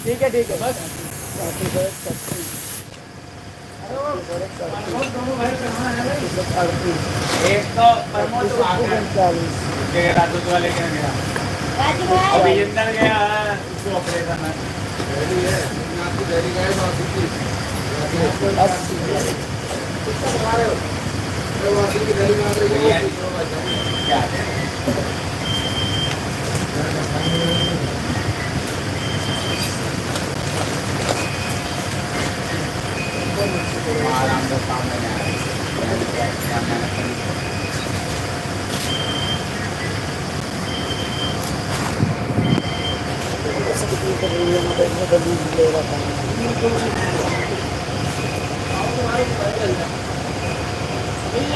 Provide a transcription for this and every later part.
ठीक है बस। एक तो प्रमोद वाले गया अभिजिंदर गया उसको ऑपरेशन है आराम से काम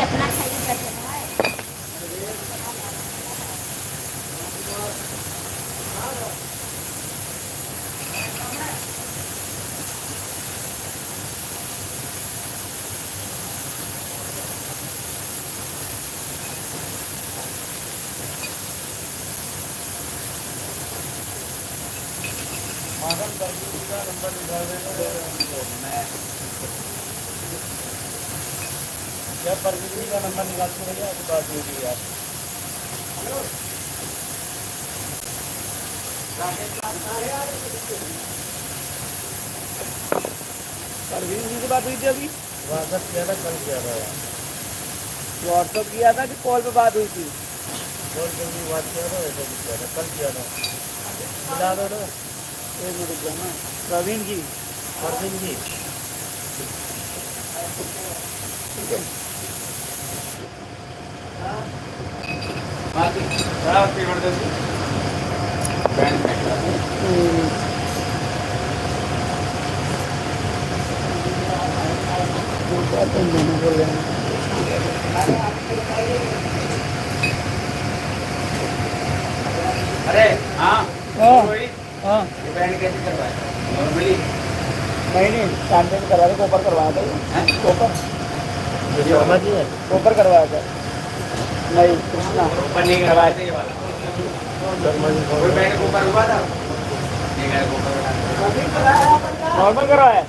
अपना क्या परवीन का नंबर निकाल के भैया आपकी बात होगी यार। परवीन जी से बात हुई थी अभी? व्हाट्सएप किया था, कल किया था यार। व्हाट्सएप किया था कि कॉल पे बात हुई थी? कॉल पे भी बात किया था, ऐसा भी किया था, कल किया था। मिला दो ना, एक मिनट ना। प्रवीण जी, परवीन जी ठीक है। अरे हाँ हाँ बैंड कैसे करवाया नॉर्मली? नहीं स्टैंडर्ड करवा था, कोपर करवाया था। कोपर करवाया था। नहीं कृष्णा कोपर नहीं करवाया था। ये वाला बैंड कोपर हुआ था, नॉर्मल करवाया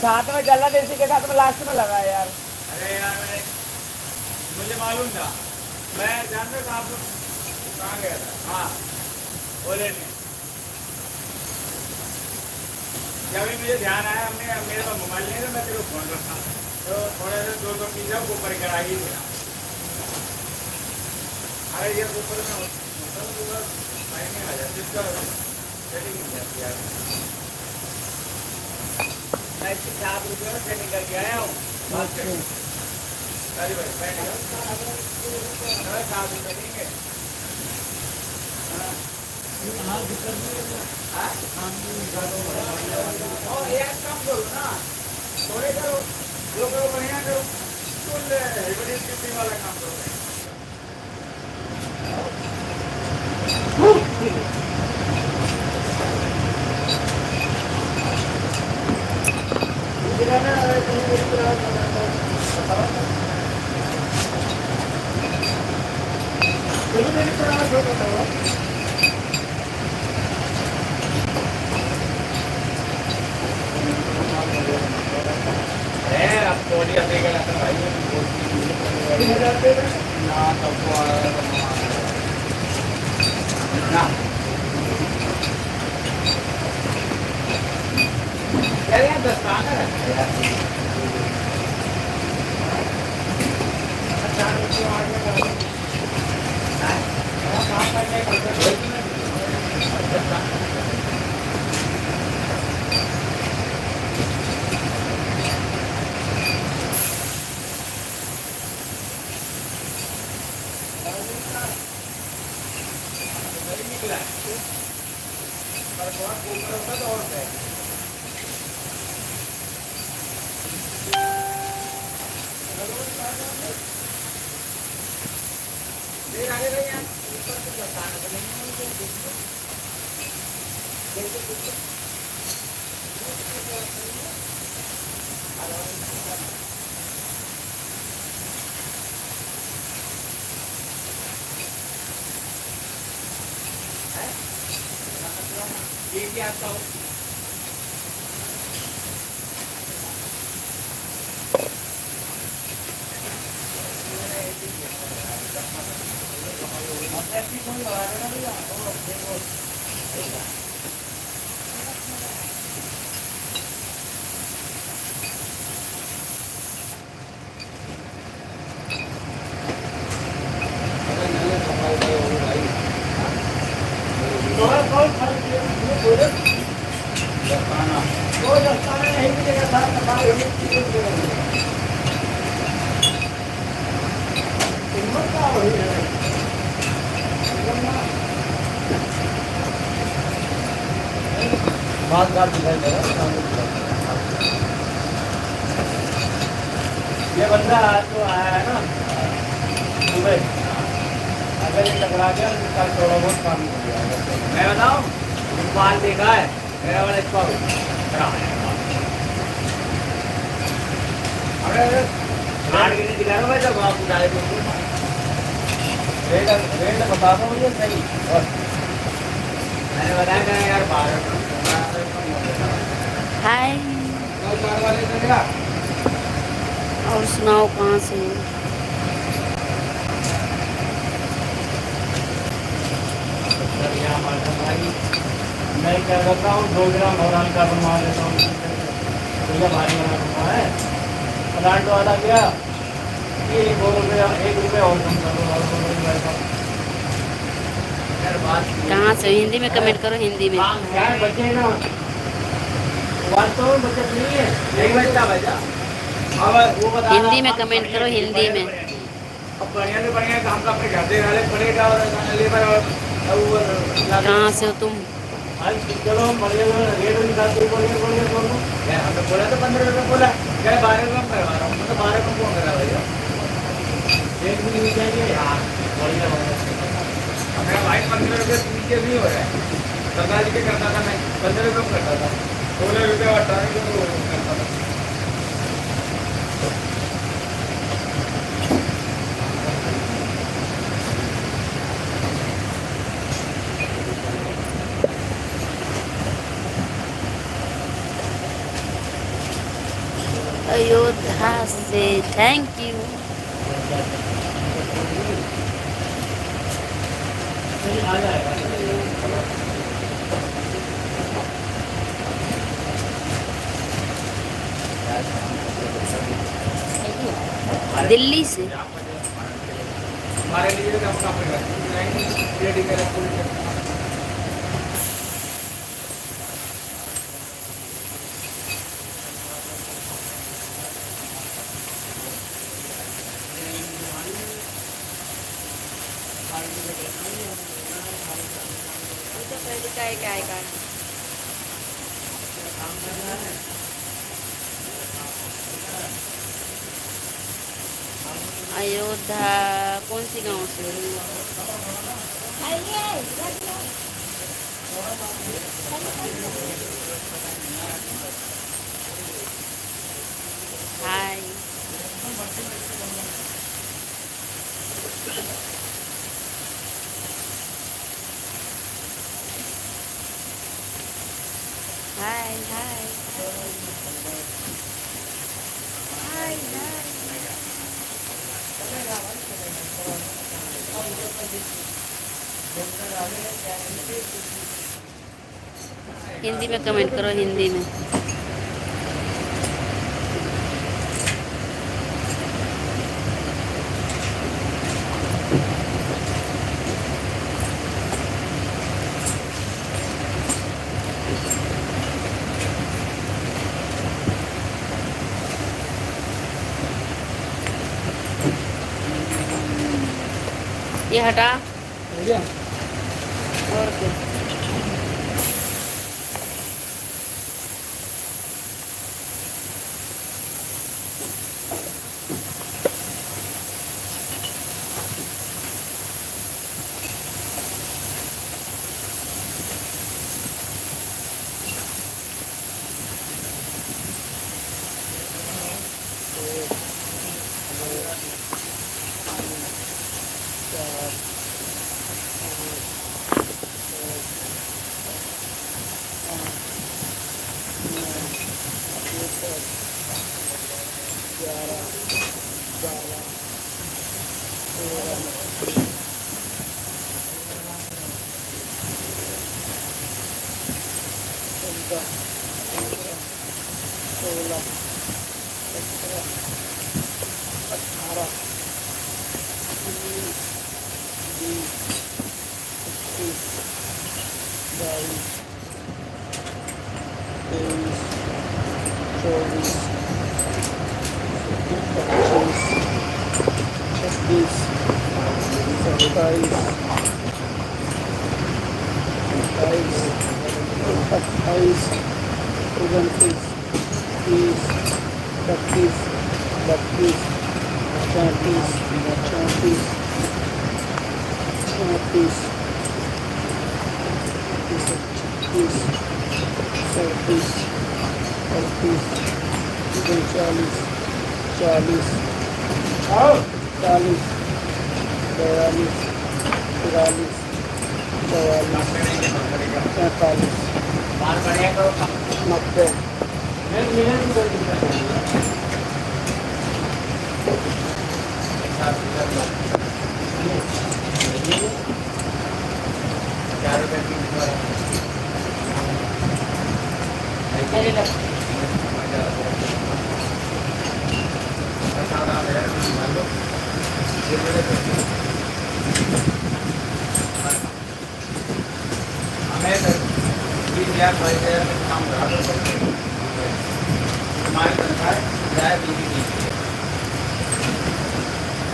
साथ में जल्ला देसी के साथ में लास्ट में लगा यार। अरे यार मुझे मालूम था, मैं जानता था आप लोग कहाँ गया था। हाँ बोले नहीं, जब भी मुझे ध्यान आया हमने मेरे पास मोबाइल नहीं था, मैं तेरे को फोन रखा तो थोड़ा सा 200 पिज्जा ऊपर करा ही दिया। अरे ये ऊपर में नहीं आ जाती, इसका सेटिंग नहीं जाती यार। मैं इसकी 7 रुपये में सेटिंग करके आया हूँ। अरे भाई 7 रुपये देंगे। और एक काम करो ना, थोड़े करो, जो करो बढ़िया करो, हेल्प वाला काम करो। ये भी आता हो। ये बंदा जो आया है ना सुबह, अगर ये टकरा गया तो कल थोड़ा बहुत काम हो गया। मैं बताऊँ बाल देखा है मेरा वाला इसको अरे आठ गिने दिखा रहा हूँ जब आप उठाए तो रेट बता दो मुझे सही। और मैंने बताया था यार 12 हाय वाले देगा। और सुनाओ कहाँ से हो? मैं क्या करता हूँ 2 ग्राम और हल्का बनवा लेता हूँ। भैया भारी बना बनवा है प्लांट वाला गया कि 2 रुपये 1 रुपये और कम कर दो और कहाँ से हो? हिंदी में कमेंट करो, हिंदी में। क्या बचे ना वास्तव में बचत नहीं है, नहीं बचता भैया। अब वो बता हिंदी में कमेंट करो, हिंदी में। अब बढ़िया से बढ़िया काम का अपने घर से वाले पड़ेगा और लेबर और कहाँ से हो तुम? चलो बढ़िया रेट निकालते बढ़िया बढ़िया दोनों यार। हमने बोला तो 15 रुपये बोला यार 12 रुपये करवा रहा हूँ मैं तो 12 रुपये कौन करा भैया रेट भी नहीं चाहिए यार बढ़िया हमें भाई 15 रुपये नीचे नहीं हो रहा है। सरदार जी के करता था मैं 15 रुपये करता था 16 रुपये 18 रुपये करता था। अयोध्या से थैंक यू। दिल्ली से हमारे लिए काय अयोध्या कौन सी गांव से? हाय हाय हाय हाय हाय। हिंदी में कमेंट करो, हिंदी में। ये हटा और क्या? 11 12 13 14 16 17 18 19 20 21 22 23 24 25 26 27 28 29 30 31 32 33 34 35 36 37 38 39 40 41 42 43 44 45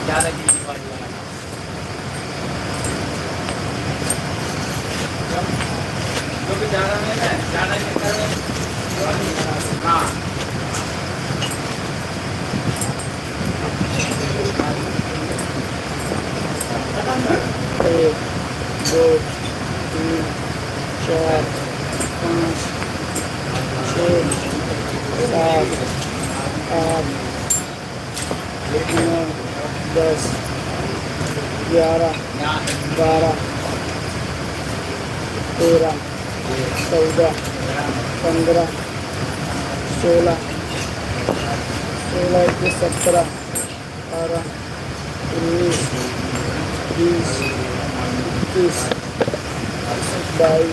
ज़्यादा की वाली वाला जो भी ज़्यादा में है ज़्यादा चक्कर में हाँ 1 2 3 4 5 6 7 8 9 10 11 12 13 14 15 16 16 21 17 18 19 20 21 22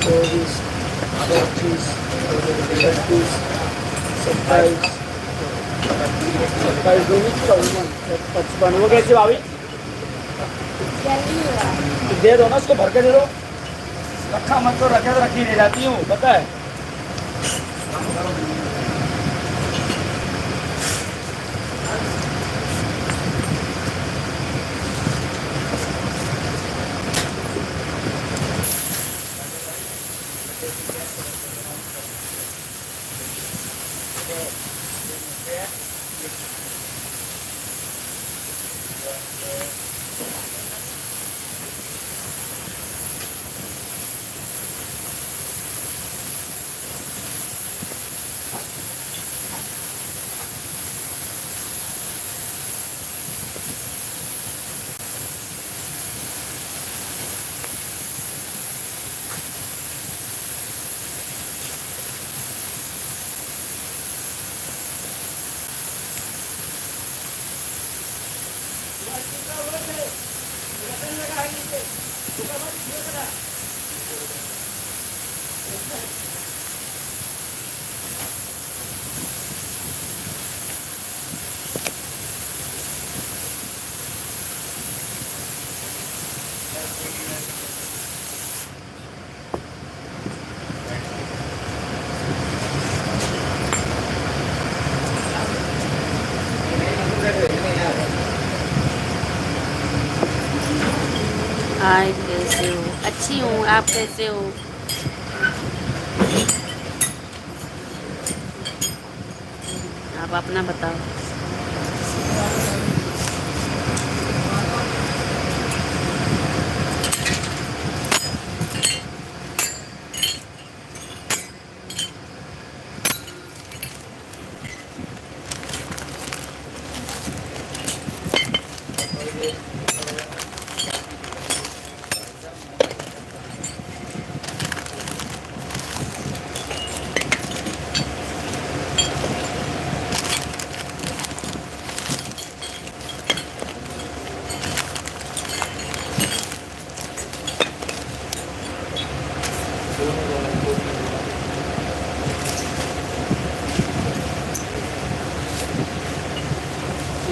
23 24 25 26 27 55 वो कैसे भाभी दे दो ना उसको भर के दे दो रखा मत तो रखे तो रखी ले जाती हूँ पता है हाय कैसे हो? अच्छी हूँ, आप कैसे हो? आप अपना बताओ।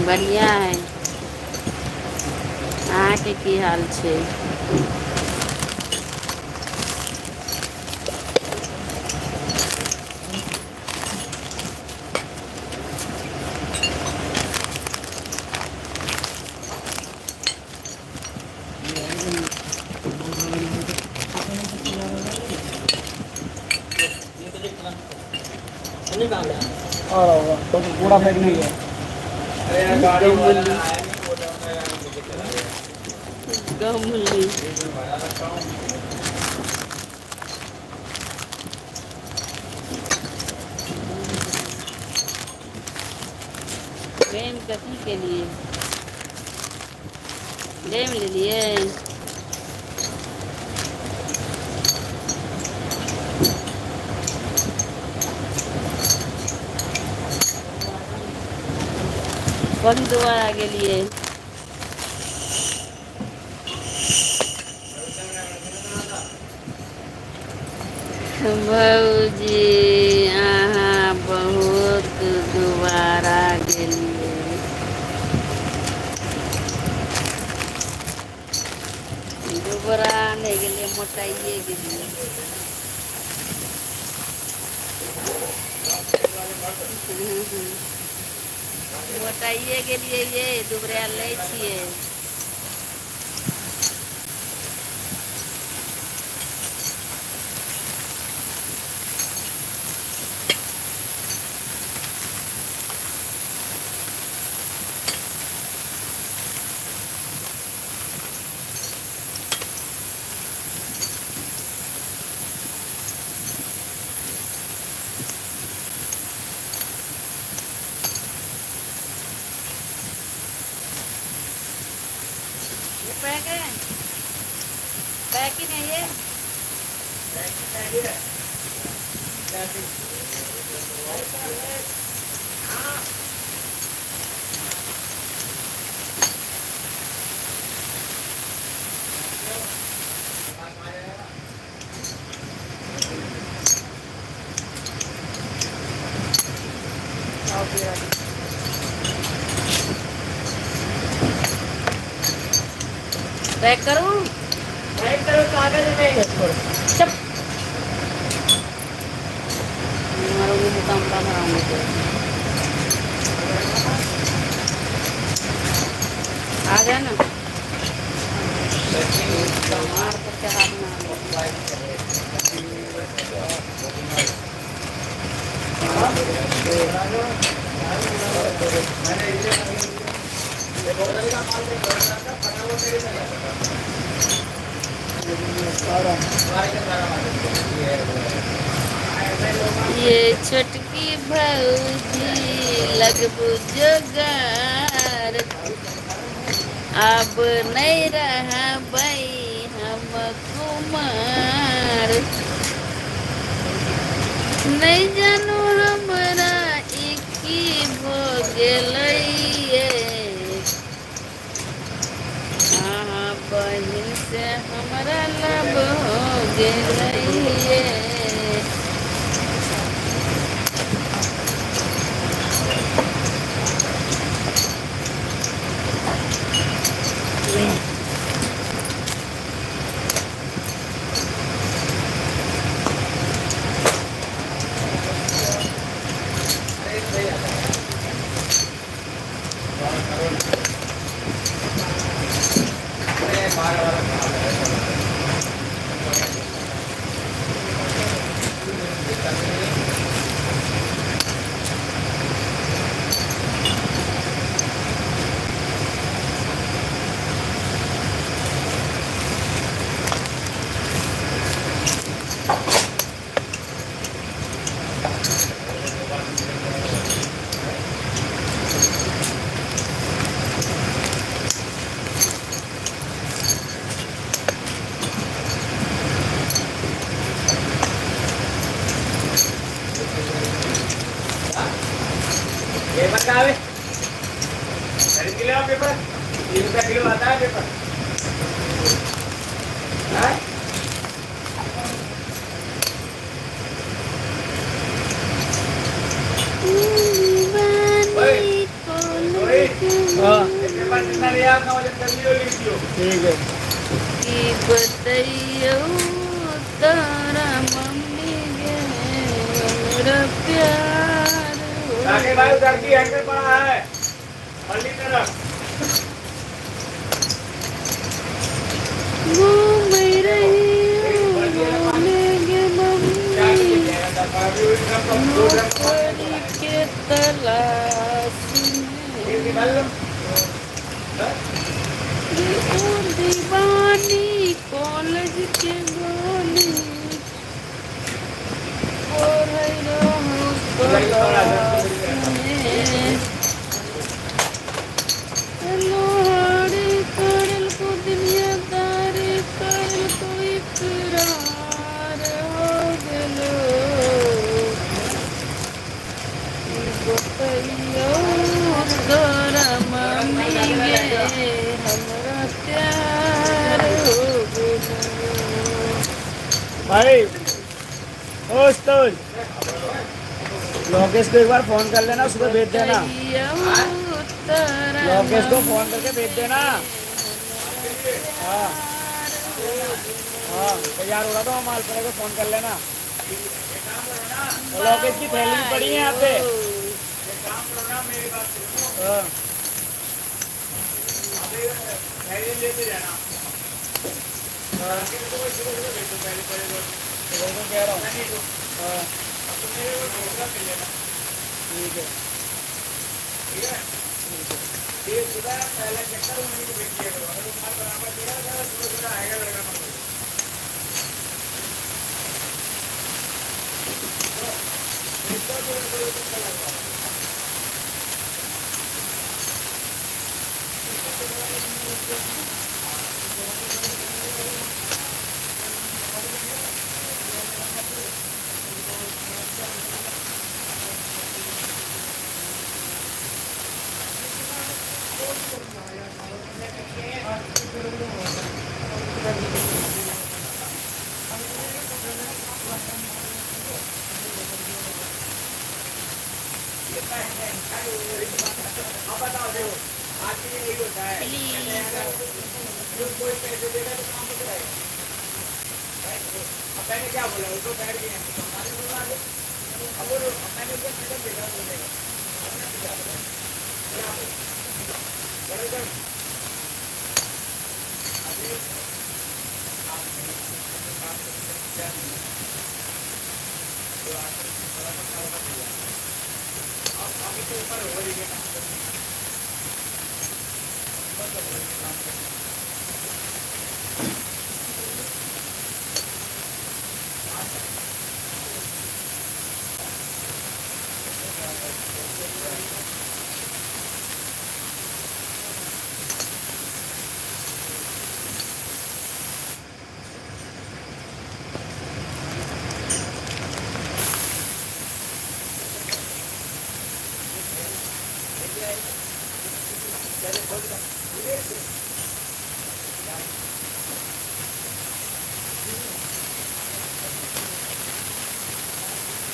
बढ़िया है। अहाँके की हाल छै? और होगा तो कूड़ा फेंकने गया। अरे यार गाड़ी वाला आया नहीं, बोला मैं लेके चला गया। गमली इसमें भरा रखा हूँ। गेम कथी के लिए? गेम ले लिए? कभी दोबारा गेलिए? भौजी अहाँ बहुत दोबारा गेलिए। दोबारा नहीं गेलिए, मोटाइए गेलिए। मोटाइए गेलिए, ये दुबरा लै छियै। ये पैक है? पैकिंग है ये? पैक करूं? पैक करो कागज में। चप हमारा वो मुकाम का भराऊंगी तो आ जाए ना। मार कर चढ़ा बना ये छोटकी भौजी लगबू जोगार, अब नहीं रहा भाई हम कुमार। नहीं जानू हमरा इकी भो गेलैये, हाँ बहिन से हमरा लब हो गेलैये। पेपर कहाँ है? खरीद के ले आओ पेपर। 3 रुपया किलो आता है पेपर। हाँ? दीवानी को लगा हाँ इसके पास जितना लिया आपका वजन कर लियो लिख लियो ठीक है। कि बताइयो तारा मम्मी गे मेरा प्यार राके भाई उधर की हैंगर पड़ा है पल्ली तरफ घूम रही बोलेंगे मम्मी नौकरी के तलाश में दीवानी कॉलेज के गोली और लोहाड़ी करल को दुनियादारी करल को इकरार हो गलो बताइयो तोरा मम्मी गे हमरा प्यार हो गलो भाई ओ उस्ताद, लोकेश को एक बार फोन कर लेना, सुबह भेज देना। लोकेश को फोन करके भेज देना। हाँ हाँ तैयार होगा तो माल पड़े को फोन कर लेना। तो लोकेश की थैली भी पड़ी है यहाँ पे। हाँ लेते जाना हाँ तो वही तो कह रहा हूँ। हाँ ठीक है। ये सुबह पहले चक्कर उन्हीं को भेज दिया करो अगर वो माल बराबर दिया तो सुबह सुबह आएगा लड़का मत अब बताओ देखो आज भी यही होता है जो कोई पैसे देगा तो काम होता है अब मैंने क्या बोला उसको बैठ गए अब वो मैंने उसको मैडम देखा बोलेगा आगे के ऊपर हो रही है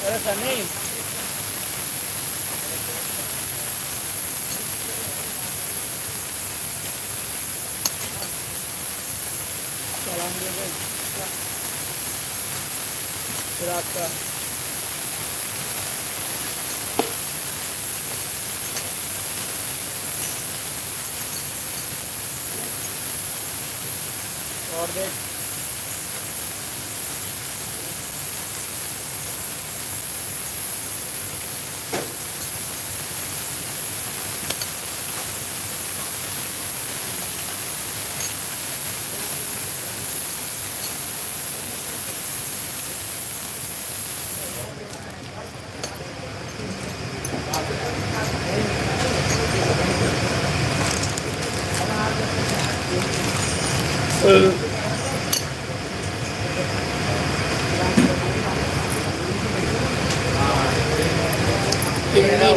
अरे सनी सलाम फिर आपका और देख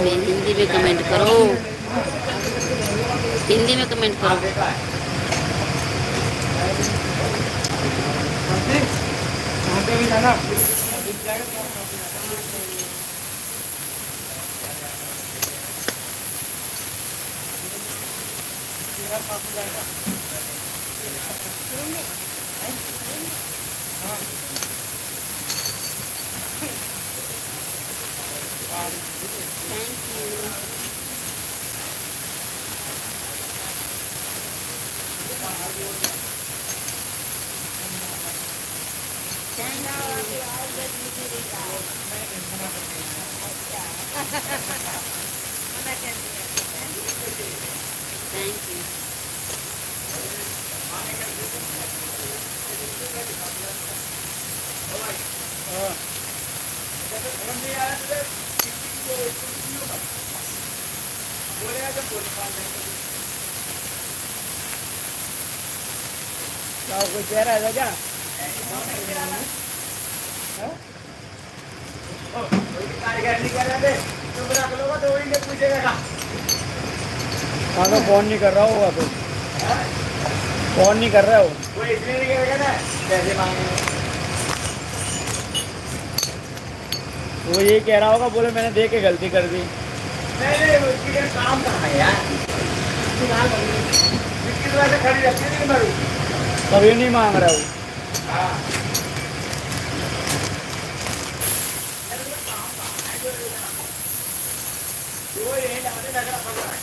हिंदी में कमेंट करो, हिंदी में कमेंट करो। Thank you. Thank you. क्या कोई कह रहा है क्या? हाँ तो फोन नहीं कर रहा होगा तो फोन नहीं कर रहा हो वो इसलिए नहीं करेगा ना पैसे मांगेंगे। वो यही कह रहा होगा, बोले मैंने दे के गलती कर दी। नहीं उसकी क्या काम कहाँ है यार, इसकी वजह से खड़ी रखती है मरू। कभी नहीं मांग रहा वो। हाँ वो यही डालने लग रहा पड़ रहा है।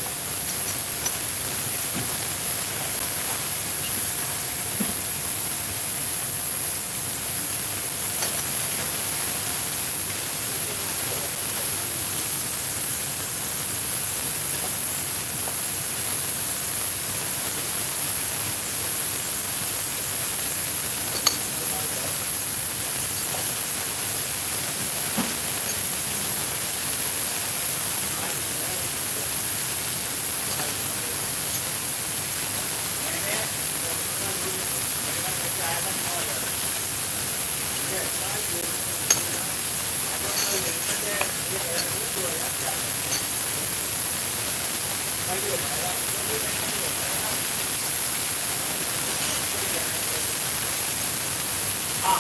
हाँ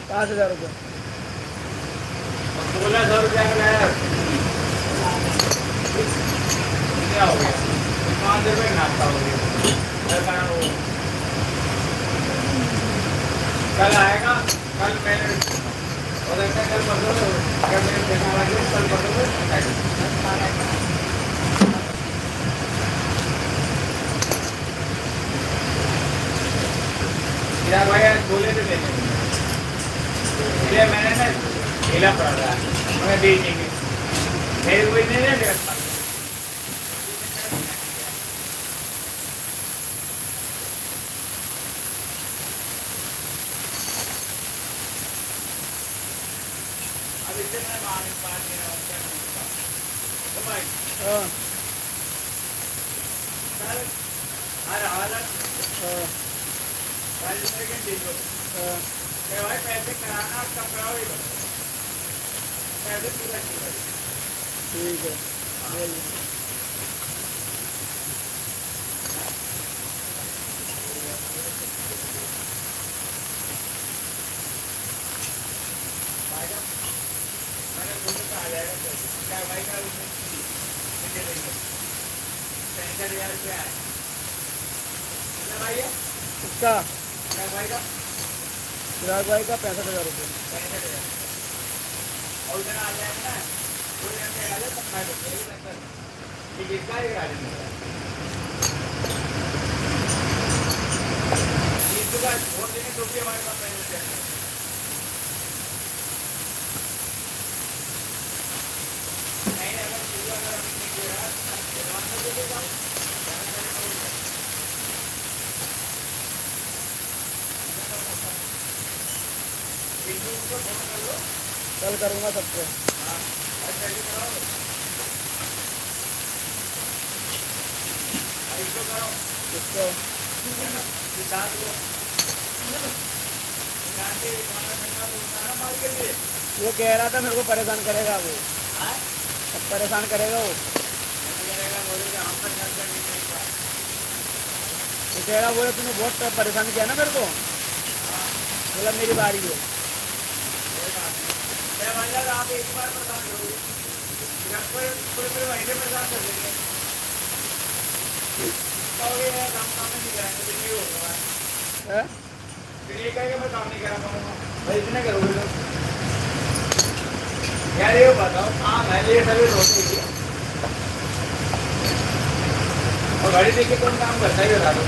5,000 रुपये। 1600 रुपया का लाया क्या हो गया, 5 रुपये नाश्ता हो गया। कल आएगा, कल मैंने हो सकता है कल परसों अगर मेरे देखा लगे कल परसों यार भाई आज बोले थे देने, इसलिए मैंने ना ढीला पड़ रहा है, मैं दे देंगे मेरे कोई नहीं है मेरे पास। अब इससे मैं मांग बात कर रहा हूँ क्या नहीं, तो भाई हाँ कल हर हालत हाँ कल सेकंड दिन को हाँ क्या भाई पैसे कराना कपड़ाओ ही बनो, पैसे पूरा नहीं करें। ठीक है बोल लो। मैंने बोला तो आ जाएगा क्या भाई का उसमें मुझे देंगे 65,000 रुपया है कितना भाई है उसका क्या भाई का चिराग भाई का 65,000 रुपये। 65,000 और उधर आ जाएगा ना 2 घंटे आ जाए तब मैं देखूँगा ये कितना ही गाड़ी में ये तो वोट देने तो भी हमारे पास पैसे चाहिए। नहीं अगर चीज़ अगर अभी नहीं दे रहा एडवांस में दे देगा को फोन कर लो। कल करूँगा सबको। हाँ आज पहले कराओ इसको करो इसको किसान को किसान के खाना ठंडा तो सारा माल के लिए वो कह रहा था मेरे को परेशान करेगा वो, हाँ अब परेशान करेगा वो। करेगा बोलेगा हम पर खर्चा नहीं करेगा। वो कह रहा बोले तूने बहुत परेशान किया ना मेरे को, बोला मेरी बारी है। कोई बात नहीं मैं मतलब आप एक बार बता दो पूरे महीने में काम कर लेंगे और ये काम में नहीं जाएंगे तो ये होगा हैं? फिर ये कहेगा मैं काम नहीं करा पाऊंगा भाई इतने करोगे लोग यार ये बताओ काम है ये सभी होते ही और गाड़ी देख के कौन काम करता है ये बता दो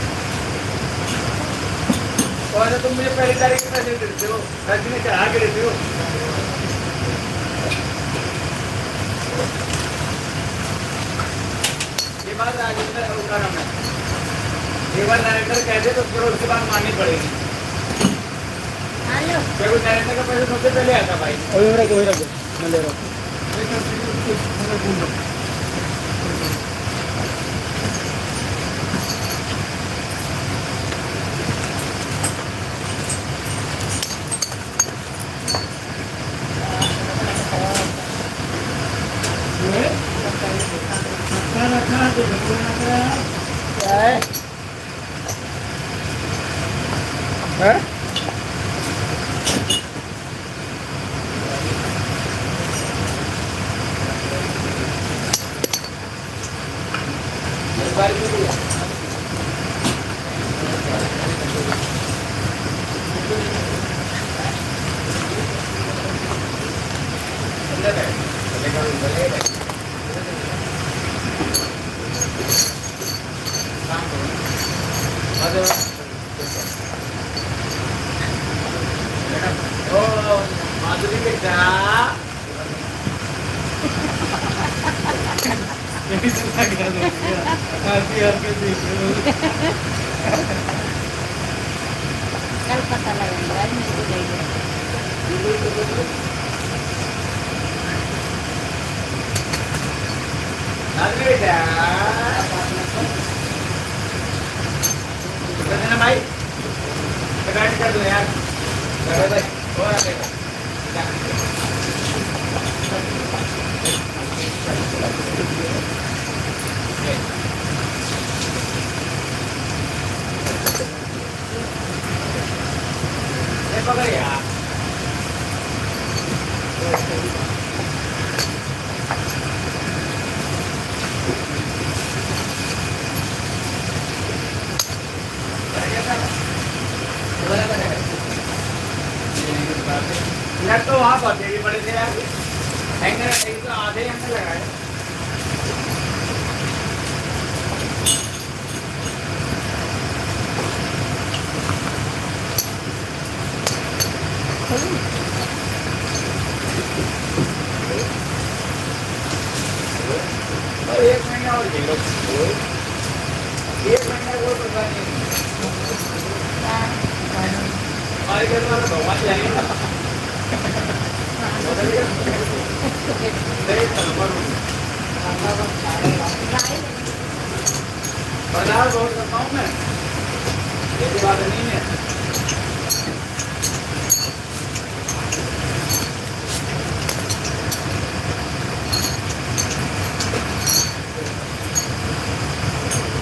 और तुम मुझे पहली तारीख के पैसे देते हो रजनी में चढ़ा के देते हो ये बात राजेंद्र का नाम है एक बार डायरेक्टर कहते तो फिर उसके बाद माननी पड़ेगी हेलो जब डायरेक्टर का पैसा सबसे पहले आता भाई वही रख दो मैं ले रहा हूँ क्या है? हैं? इस बार भी दिया अंदर है लेकिन भले काम करो ओ माधुरी बेटा कल पता लगेगा आज मेरे को देगा माधुरी बेटा ना भाई गाड़ी कर दो यार भाई और आगे पकड़ यार यार तो वहाँ पर भी पड़े थे यार हैंगर तो आधे हैंगर लगाए और एक महीना और झेलो एक महीना कोई पता नहीं हमारे घर वाला भगवान जाएंगे बाजार बहुत करता हूँ मैं ये बात नहीं है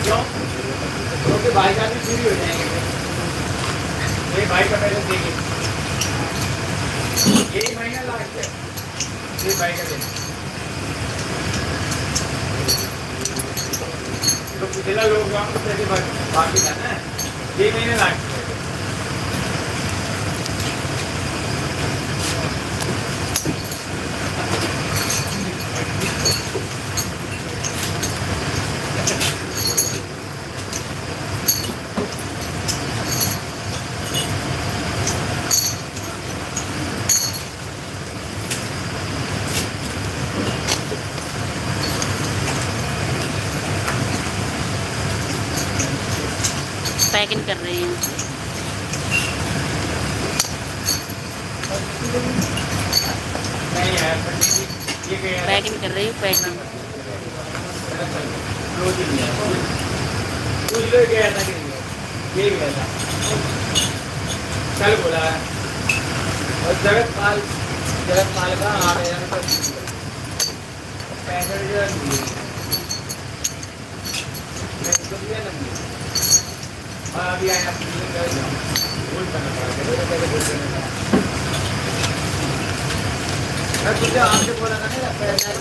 क्यों क्योंकि भाई का भी चोरी हो जाएंगे ये भाई का पैसा देंगे यही महीना लास्ट है ये भाई का देना तो पिछला लोग पैसे बाकी था ना ये महीने लास्ट है पैकिंग कर रही हैं नहीं यार ये क्या पैकिंग कर रही हूँ पैकिंग रोज ही नहीं है कुछ लोग गया था कि ये गया था कल बोला है और जगतपाल का 8,000 रुपये 65,000 मैं तो दिया ना और अभी आया भूल करना पड़ा मैं तुझे आपसे बोला था ना पैसा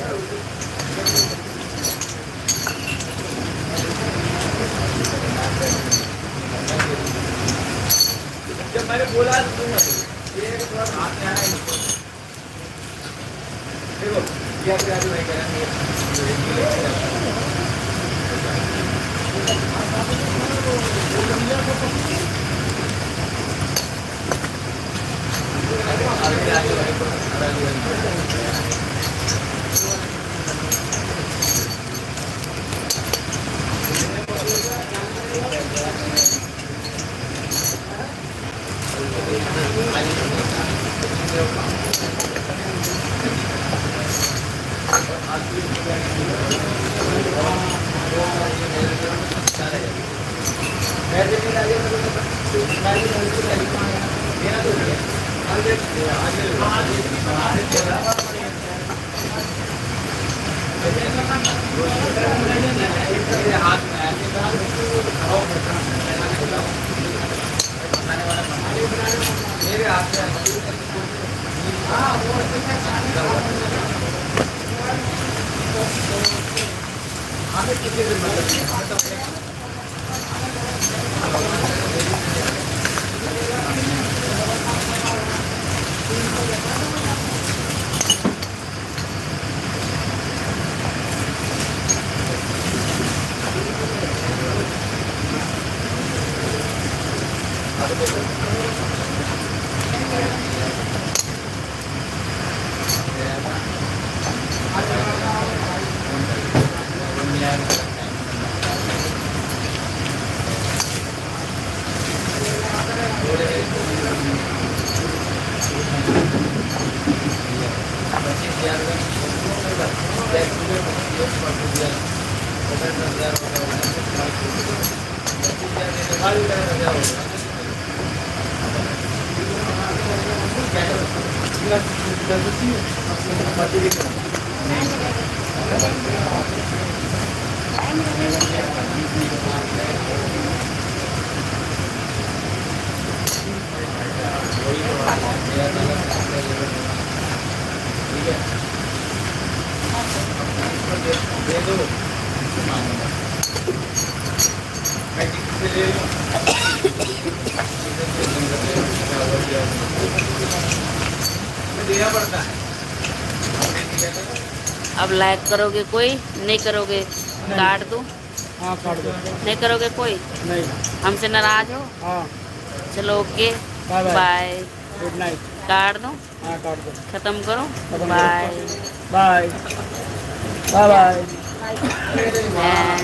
जब मैंने बोला तो तुम ये थोड़ा हाथ में आना है देखो ये क्या जो है करेंगे मेरे हाथ देना पड़ता है। अब लाइक करोगे कोई, नहीं करोगे काट दो। हाँ काट दो। नहीं करोगे कोई, नहीं। हमसे नाराज हो। हाँ चलो okay bye bye. Bye. Good night. काट दो, हाँ काट दो। खत्म करो। खत्म bye bye bye bye. Bye.